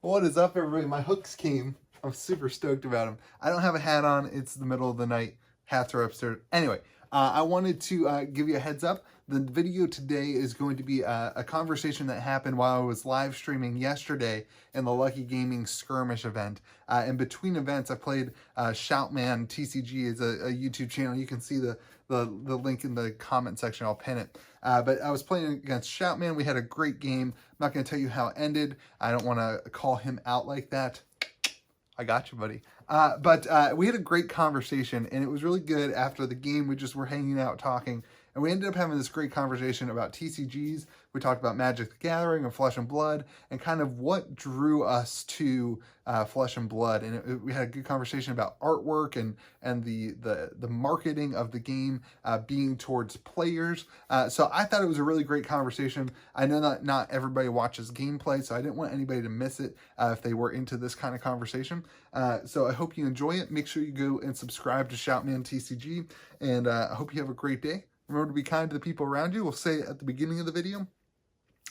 What is up, everybody? My hooks came. I'm super stoked about them. I don't have a hat on. It's the middle of the night. Hats are upstairs. Anyway, I wanted to give you a heads up. The video today is going to be a conversation that happened while I was live streaming yesterday in the Lucky Gaming Skirmish event. In between events, I played ShoutManTCG is a YouTube channel. You can see the link in the comment section. I'll pin it. But I was playing against Shoutman. We had a great game. I'm not going to tell you how it ended. I don't want to call him out like that. I got you, buddy. But we had a great conversation, and it was really good. After the game, we just were hanging out talking, and we ended up having this great conversation about TCGs. We talked about Magic the Gathering and Flesh and Blood, and kind of what drew us to Flesh and Blood. And we had a good conversation about artwork and the marketing of the game being towards players. So I thought it was a really great conversation. I know that not everybody watches gameplay, so I didn't want anybody to miss it if they were into this kind of conversation. So I hope you enjoy it. Make sure you go and subscribe to ShoutManTCG, and I hope you have a great day. Remember to be kind to the people around you. We'll say it at the beginning of the video.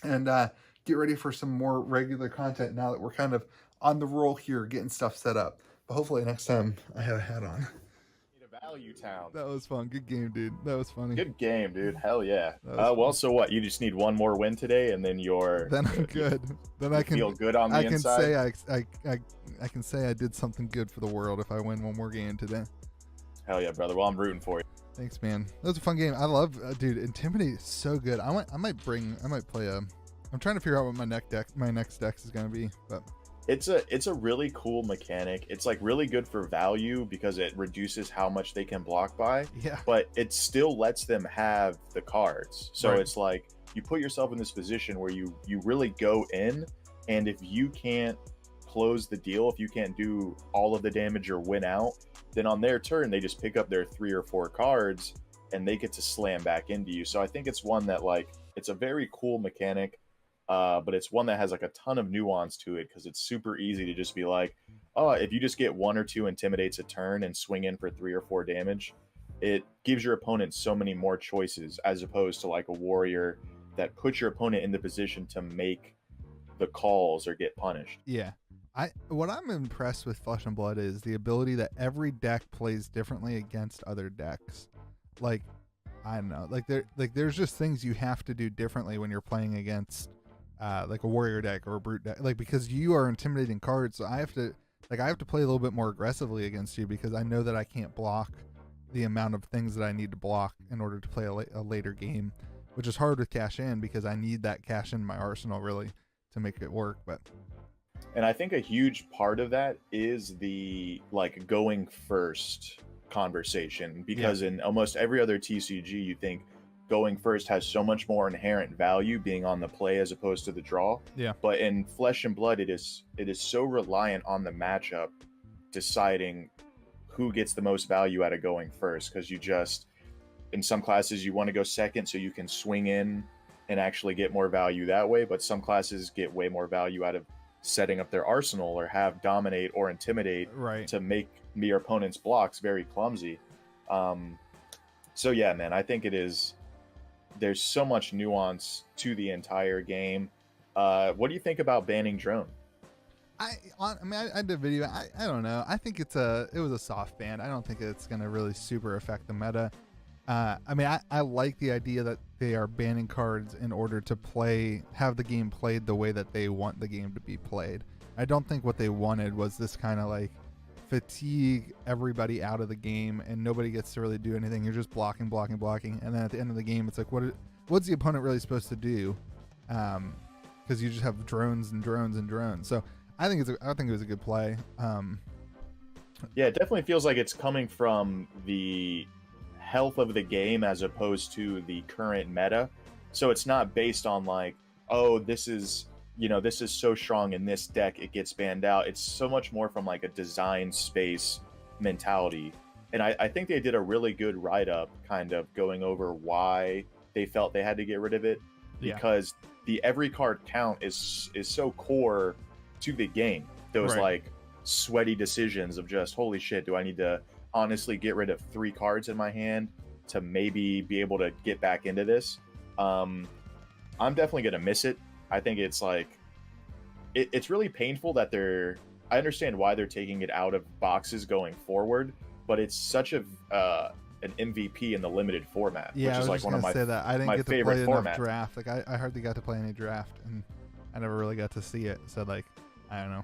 And get ready for some more regular content now that we're kind of on the roll here, getting stuff set up. But hopefully next time I have a hat on. Value Town. That was fun. Good game, dude. That was funny. Good game, dude. Hell yeah. Well, so what? You just need one more win today, and then then I'm good. Then I can feel good on the inside. I can say I did something good for the world if I win one more game today. Hell yeah, brother. Well, I'm rooting for you. Thanks, man. That was a fun game. I love, dude. Intimidate is so good. I might play a. I'm trying to figure out what my next deck is gonna be, but it's a really cool mechanic. It's like really good for value because it reduces how much they can block by. Yeah. But it still lets them have the cards. So right. It's like you put yourself in this position where you really go in, and if you can't close the deal, if you can't do all of the damage or win out, then on their turn they just pick up their 3 or 4 cards and they get to slam back into you. So I think it's one that, like, it's a very cool mechanic, but it's one that has like a ton of nuance to it because it's super easy to just be like, oh, if you just get 1 or 2 intimidates a turn and swing in for 3 or 4 damage, it gives your opponent so many more choices as opposed to like a warrior that puts your opponent in the position to make the calls or get punished. Yeah. What I'm impressed with Flesh and Blood is the ability that every deck plays differently against other decks. Like, I don't know, there's just things you have to do differently when you're playing against like a warrior deck or a brute deck, like, because you are intimidating cards. So I have to play a little bit more aggressively against you because I know that I can't block the amount of things that I need to block in order to play a later game, which is hard with cash in because I need that cash in my arsenal really to make it work. And I think a huge part of that is the like going first conversation, because in almost every other TCG you think going first has so much more inherent value being on the play as opposed to the draw. Yeah. But in Flesh and Blood it is so reliant on the matchup deciding who gets the most value out of going first, because you just, in some classes you want to go second so you can swing in and actually get more value that way, but some classes get way more value out of setting up their arsenal or have dominate or intimidate to make your opponent's blocks very clumsy. So yeah, man, I think there's so much nuance to the entire game. What do you think about banning drone? I did a video. I don't know. I think it was a soft ban. I don't think it's going to really super affect the meta. I like the idea that they are banning cards in order to have the game played the way that they want the game to be played. I don't think what they wanted was this kind of like fatigue everybody out of the game and nobody gets to really do anything. You're just blocking, and then at the end of the game, it's like, what's the opponent really supposed to do? Because you just have drones and drones and drones. So I think it was a good play. Yeah, it definitely feels like it's coming from the health of the game as opposed to the current meta. So it's not based on like, oh, this is so strong in this deck it gets banned out. It's so much more from like a design space mentality. And I think they did a really good write-up kind of going over why they felt they had to get rid of it, because the every card count is so core to the game. Those like sweaty decisions of just, holy shit, do I need to honestly get rid of 3 cards in my hand to maybe be able to get back into this? I'm definitely gonna miss it. I think it's like it's really painful that they're. I understand why they're taking it out of boxes going forward, but it's such a an MVP in the limited format, Yeah, which I is was like just one of gonna my say that I didn't my get to favorite play format. enough draft. Like I hardly got to play any draft, and I never really got to see it. So like, I don't know.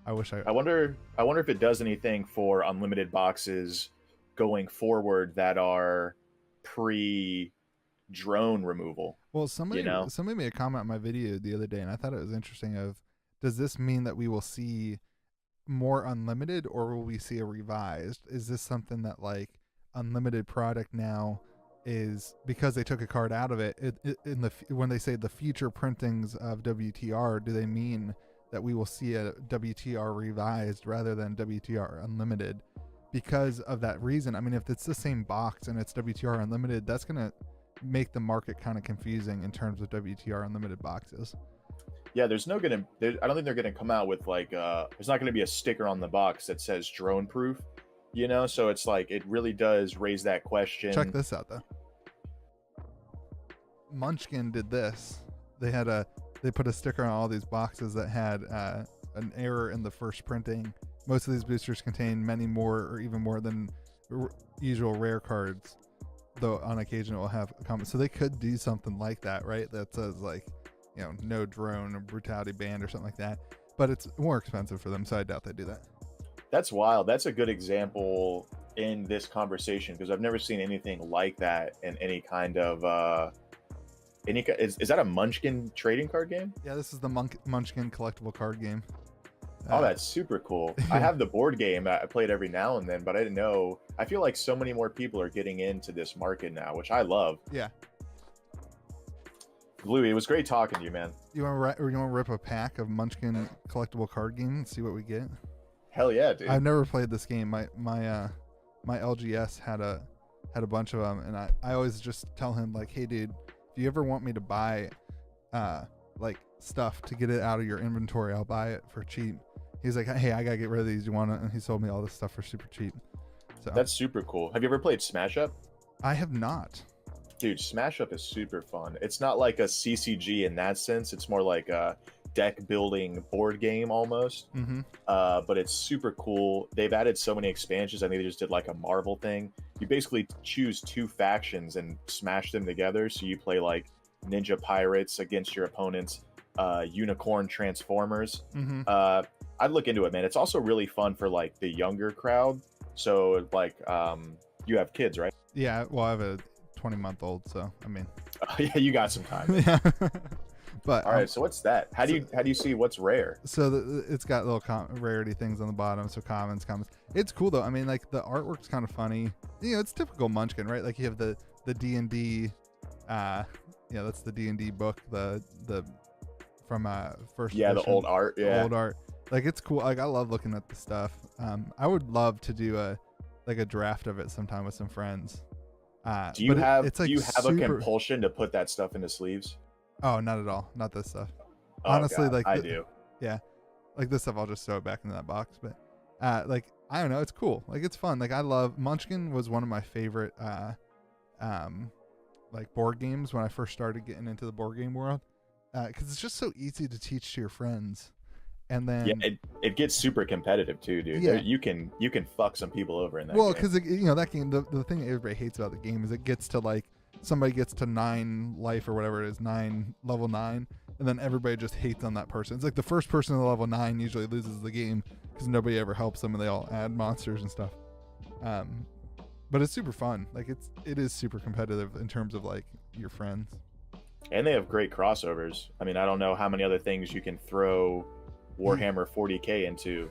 I wish I. I wonder if it does anything for unlimited boxes going forward that are pre drone removal. Well, somebody You know, somebody made a comment on my video the other day, and I thought it was interesting. Of does this mean that we will see more unlimited, or will we see a revised? Is this something that like unlimited product now is because they took a card out of it? In the when they say the future printings of WTR, do they mean that we will see a WTR revised rather than WTR unlimited? Because of that reason, I mean, if it's the same box and it's WTR unlimited, that's gonna make the market kind of confusing in terms of WTR unlimited boxes. yeah. There's no gonna. I don't think they're gonna come out with like. There's not gonna be a sticker on the box that says drone proof. You know, so it's like it really does raise that question. Check this out though. Munchkin did this. They put a sticker on all these boxes that had an error in the first printing. Most of these boosters contain many more or even more than usual rare cards, though on occasion it will have comments. So they could do something like that, right? That says like, you know, no drone or brutality banned or something like that. But it's more expensive for them, so I doubt they do that. That's wild. That's a good example in this conversation because I've never seen anything like that in any kind of is that a Munchkin trading card game? Yeah, this is the Munchkin collectible card game. Oh, that's super cool. I have the board game. I play it every now and then, but I didn't know. I feel like so many more people are getting into this market now, which I love. Yeah. Bluey, it was great talking to you, man. You want to rip a pack of Munchkin collectible card game and see what we get? Hell yeah, dude. I've never played this game. My LGS had a bunch of them, and I always just tell him like, hey, dude, if you ever want me to buy like stuff to get it out of your inventory, I'll buy it for cheap. He's like, hey, I gotta get rid of these. You want it? And he sold me all this stuff for super cheap. So that's super cool. Have you ever played Smash Up? I have not. Dude, Smash Up is super fun. It's not like a CCG in that sense. It's more like a deck building board game almost. Mm-hmm. But it's super cool. They've added so many expansions. I think they just did like a Marvel thing. You basically choose two factions and smash them together. So you play like Ninja Pirates against your opponents, Unicorn Transformers. Mm-hmm. I'd look into it, man. It's also really fun for like the younger crowd. So like, you have kids, right? Yeah. Well, I have a 20-month-old, so I mean. Yeah, you got some time. Yeah. But all right, so what's that? How do you see what's rare? So it's got little rarity things on the bottom. So commons. It's cool though. I mean, like the artwork's kind of funny. You know, it's typical Munchkin, right? Like you have the D&D. Yeah, that's the D&D book. The from first. Yeah, edition, the old art. Yeah, old art. Like it's cool. Like I love looking at the stuff. I would love to do a draft of it sometime with some friends. Do you have it's like a compulsion to put that stuff into sleeves? Oh, not at all. Not this stuff. Oh, honestly, God, like I do. Yeah, like this stuff, I'll just throw it back into that box. But like I don't know, it's cool. Like it's fun. Like I love Munchkin was one of my favorite like board games when I first started getting into the board game world. Because it's just so easy to teach to your friends. And then it gets super competitive too, dude. Yeah. You can fuck some people over in that. Well, game. because you know that game, the thing that everybody hates about the game is it gets to like somebody gets to 9 life or whatever it is, level 9, and then everybody just hates on that person. It's like the first person to level 9 usually loses the game because nobody ever helps them and they all add monsters and stuff. But it's super fun. Like it is super competitive in terms of like your friends. And they have great crossovers. I mean, I don't know how many other things you can throw Warhammer 40K into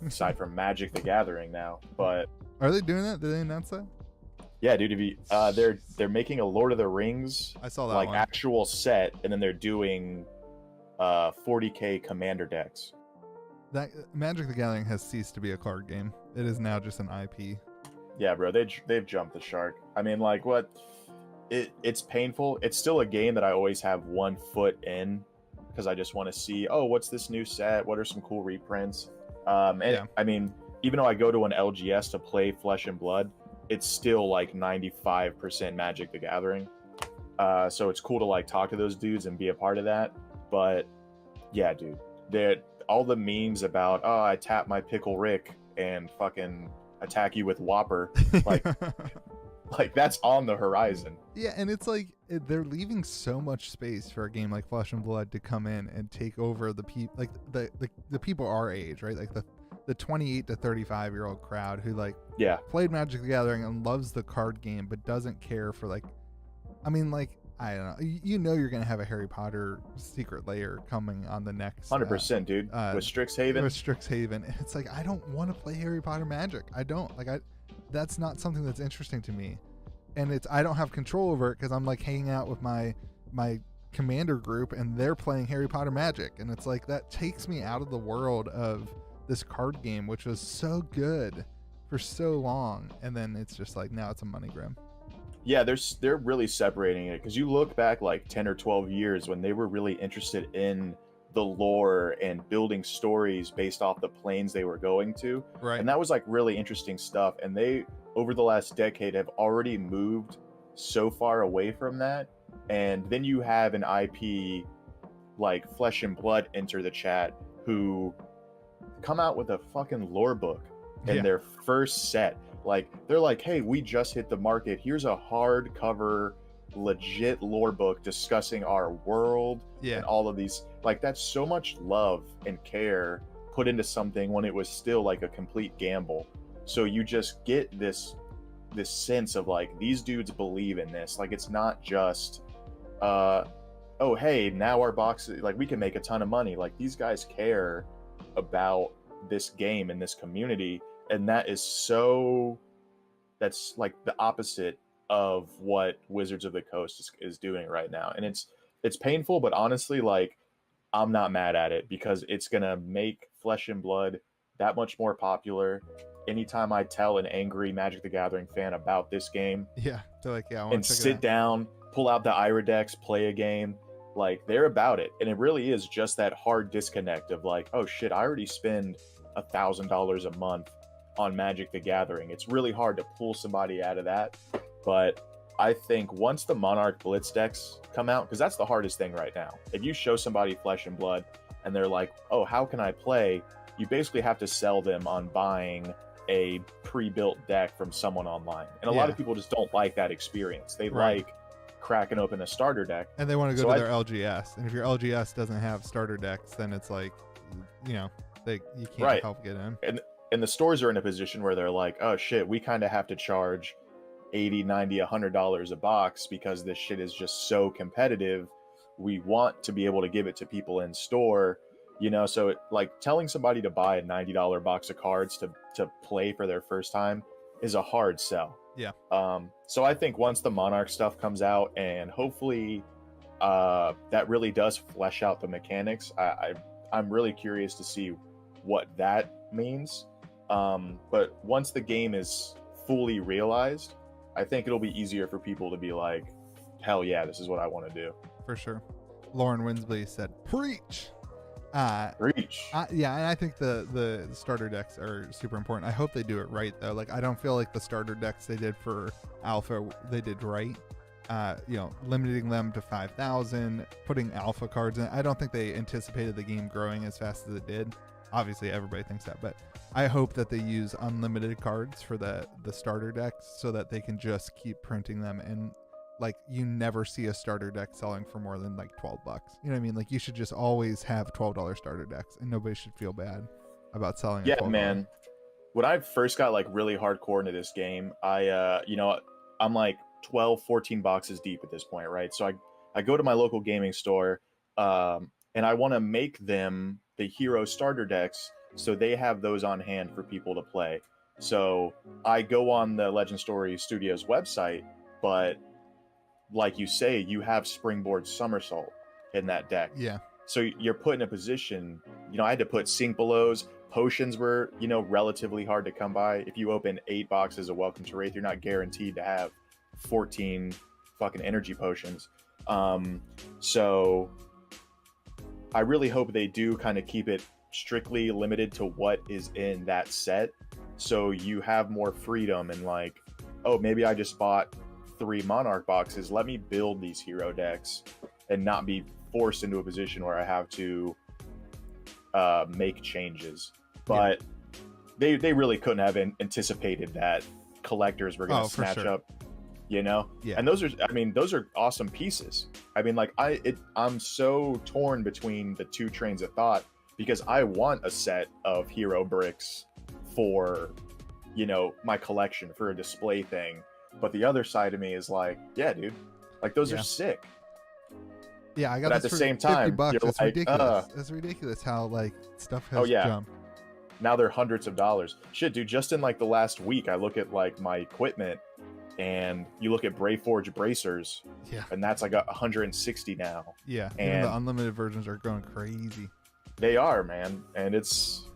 aside from Magic the Gathering now. But are they doing that? Did they announce that? Yeah, dude. If you, they're making a Lord of the Rings I saw that like one. actual set, and then they're doing 40K commander decks. That Magic the Gathering has ceased to be a card game. It is now just an IP. Yeah, bro. They've jumped the shark. I mean, like what? It's painful. It's still a game that I always have one foot in because I just want to see, oh, what's this new set? What are some cool reprints? And Yeah. I mean, even though I go to an LGS to play Flesh and Blood, it's still like 95% Magic the Gathering. So it's cool to like talk to those dudes and be a part of that. But yeah, dude, that all the memes about, oh, I tap my Pickle Rick and fucking attack you with Whopper, like like that's on the horizon. Yeah, and it's like they're leaving so much space for a game like Flesh and Blood to come in and take over the people, like the people our age, right? Like the 28 to 35-year-old crowd who like played Magic the Gathering and loves the card game but doesn't care for like, I mean, like, I don't know, you know, you're gonna have a Harry Potter secret layer coming on the next 100%, dude, with Strixhaven. With Strixhaven, it's like I don't want to play Harry Potter Magic. I don't like, that's not something that's interesting to me, and I don't have control over it because I'm like hanging out with my commander group and they're playing Harry Potter Magic, and it's like that takes me out of the world of this card game, which was so good for so long, and then it's just like now it's a money grab. Yeah, they're really separating it, because you look back like 10 or 12 years when they were really interested in the lore and building stories based off the planes they were going to. Right. And that was like really interesting stuff. And they, over the last decade, have already moved so far away from that. And then you have an IP like Flesh and Blood enter the chat, who come out with a fucking lore book in their first set. Like, they're like, hey, we just hit the market. Here's a hardcover, legit lore book discussing our world and all of these. Like, that's so much love and care put into something when it was still like a complete gamble. So you just get this sense of like, these dudes believe in this. Like, it's not just, oh, hey, now our box, like, we can make a ton of money. Like, these guys care about this game and this community. And that's like the opposite of what Wizards of the Coast is doing right now. And it's painful, but honestly, like, I'm not mad at it, because it's gonna make Flesh and Blood that much more popular. Anytime I tell an angry Magic the Gathering fan about this game, they're like, I want and to sit down, pull out the Ira decks, play a game, like, they're about it. And it really is just that hard disconnect of like, oh shit, I already spend $1,000 a month on Magic the Gathering. It's really hard to pull somebody out of that. But I think once the Monarch Blitz decks come out, because that's the hardest thing right now. If you show somebody Flesh and Blood and they're like, oh, how can I play? You basically have to sell them on buying a pre-built deck from someone online. And a lot of people just don't like that experience. They like cracking open a starter deck. And they want to go to their LGS. And if your LGS doesn't have starter decks, then it's like, you know, you can't help get in. And the stores are in a position where they're like, oh shit, we kind of have to charge $80, $90, $100 a box because this shit is just so competitive. We want to be able to give it to people in store, you know? So like telling somebody to buy a $90 box of cards to play for their first time is a hard sell. Yeah. So I think once the Monarch stuff comes out, and hopefully that really does flesh out the mechanics, I'm really curious to see what that means. But once the game is fully realized, I think it'll be easier for people to be like, hell yeah, this is what I want to do. For sure. Lauren Winsby said, preach. Preach. Yeah, and I think the starter decks are super important. I hope they do it right, though. Like, I don't feel like the starter decks they did for Alpha, they did right. You know, limiting them to 5,000, putting Alpha cards in. I don't think they anticipated the game growing as fast as it did. Obviously, everybody thinks that, but I hope that they use unlimited cards for the starter decks so that they can just keep printing them, and like you never see a starter deck selling for more than like $12. You know what I mean? Like, you should just always have $12 starter decks, and nobody should feel bad about selling. Yeah, man. When I first got like really hardcore into this game, I'm like 12, 14 boxes deep at this point, right? So I go to my local gaming store, and I want to make them the hero starter decks so they have those on hand for people to play. So I go on the Legend Story Studios website, but like you say, you have Springboard Somersault in that deck. Yeah. So you're put in a position, you know, I had to put Sink Belows. Potions were, you know, relatively hard to come by. If you open 8 boxes of Welcome to Wraith, you're not guaranteed to have 14 fucking energy potions. So I really hope they do kind of keep it strictly limited to what is in that set, so you have more freedom and like, oh, maybe I just bought 3 Monarch boxes, let me build these hero decks and not be forced into a position where I have to make changes, but they really couldn't have anticipated that collectors were going to snatch up, you know. And those are awesome pieces. I mean, like I'm so torn between the two trains of thought, because I want a set of hero bricks for, you know, my collection for a display thing, but the other side of me is like, yeah, dude, like those are sick. Yeah, I got but this at the for same 50 time, bucks. you're It's like, ridiculous. It's ridiculous how like stuff has jumped. Now they're hundreds of dollars. Shit, dude, just in like the last week, I look at like my equipment, and you look at Brayforge bracers, and that's like 160 now. Yeah, and even the unlimited versions are going crazy. They are, man, and there's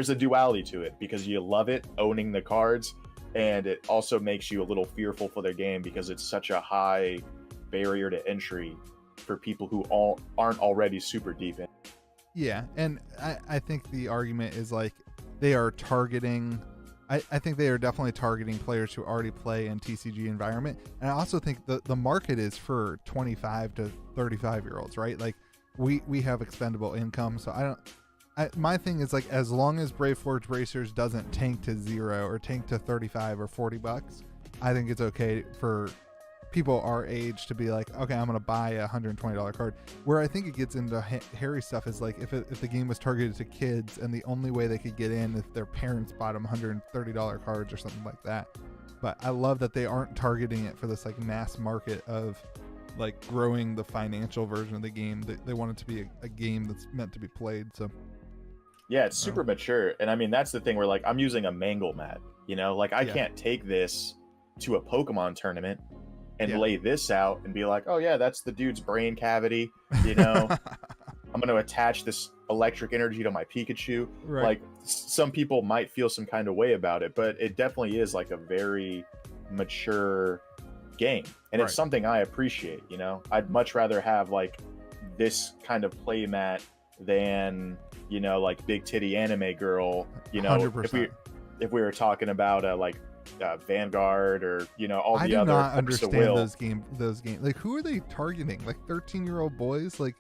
a duality to it, because you love it owning the cards, and it also makes you a little fearful for their game because it's such a high barrier to entry for people who aren't already super deep in. Yeah, and I think the argument is like they are targeting. I think they are definitely targeting players who already play in TCG environment, and I also think the market is for 25 to 35 year olds, right? Like we have expendable income, so my thing is like, as long as Brayforge Bracers doesn't tank to 0 or tank to 35 or 40 bucks, I think it's okay for people our age to be like, okay, I'm gonna buy a $120 card. Where I think it gets into hairy stuff is like if the game was targeted to kids and the only way they could get in if their parents bought them $130 cards or something like that. But I love that they aren't targeting it for this like mass market of like growing the financial version of the game. They want it to be a game that's meant to be played. So yeah, it's super mature. And I mean, that's the thing where like I'm using a mangle mat, you know, like I can't take this to a Pokemon tournament and lay this out and be like, oh yeah, that's the dude's brain cavity, you know. I'm going to attach this electric energy to my Pikachu. Like some people might feel some kind of way about it, but it definitely is like a very mature game, and it's something I appreciate, you know. I'd much rather have like this kind of play mat than, you know, like big titty anime girl, you know. 100%. if we were talking about like Vanguard or, you know, all the other. I do not understand those games. Like, who are they targeting? Like 13-year-old boys? Like,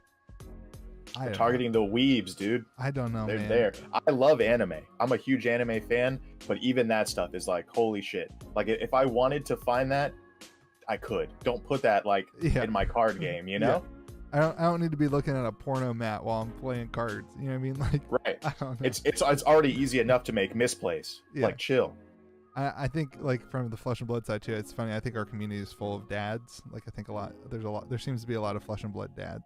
they're targeting the weebs, dude. I don't know. They're man. there. I love anime. I'm a huge anime fan, but even that stuff is like, holy shit. Like, if I wanted to find that, I could. Don't put that like in my card game, you know. I don't need to be looking at a porno mat while I'm playing cards. You know what I mean? Like, I don't know. It's already easy enough to make misplays. Like, chill. I think, like, from the Flesh and Blood side too, it's funny. I think our community is full of dads. Like, I think there seems to be a lot of Flesh and Blood dads,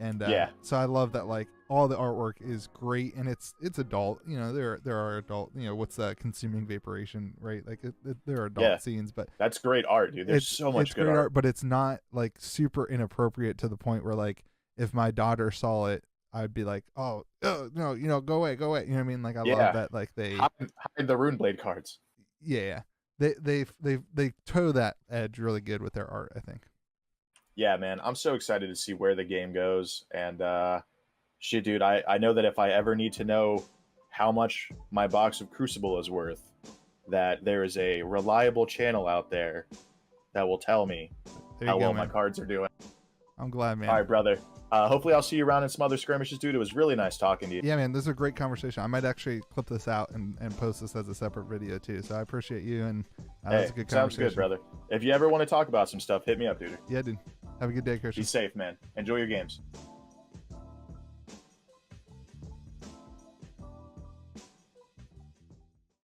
and so I love that. Like, all the artwork is great, and it's adult. You know, there are adult. You know, what's that? Consuming vaporation, right? Like, there are adult scenes, but that's great art, dude. There's so much good art, but it's not like super inappropriate to the point where, like, if my daughter saw it, I'd be like, oh no, you know, go away. You know what I mean? Like, I love that. Like, they hide the Runeblade cards. Yeah, they toe that edge really good with their art, I think. Yeah, man, I'm so excited to see where the game goes, and shit, dude, I know that if I ever need to know how much my box of Crucible is worth, that there is a reliable channel out there that will tell me how well my cards are doing. I'm glad, man. All right, brother. Hopefully I'll see you around in some other skirmishes, dude. It was really nice talking to you. Yeah, man, this is a great conversation. I might actually clip this out and post this as a separate video, too. So I appreciate you, and that's a good conversation. Sounds good, brother. If you ever want to talk about some stuff, hit me up, dude. Yeah, dude. Have a good day, Christian. Be safe, man. Enjoy your games.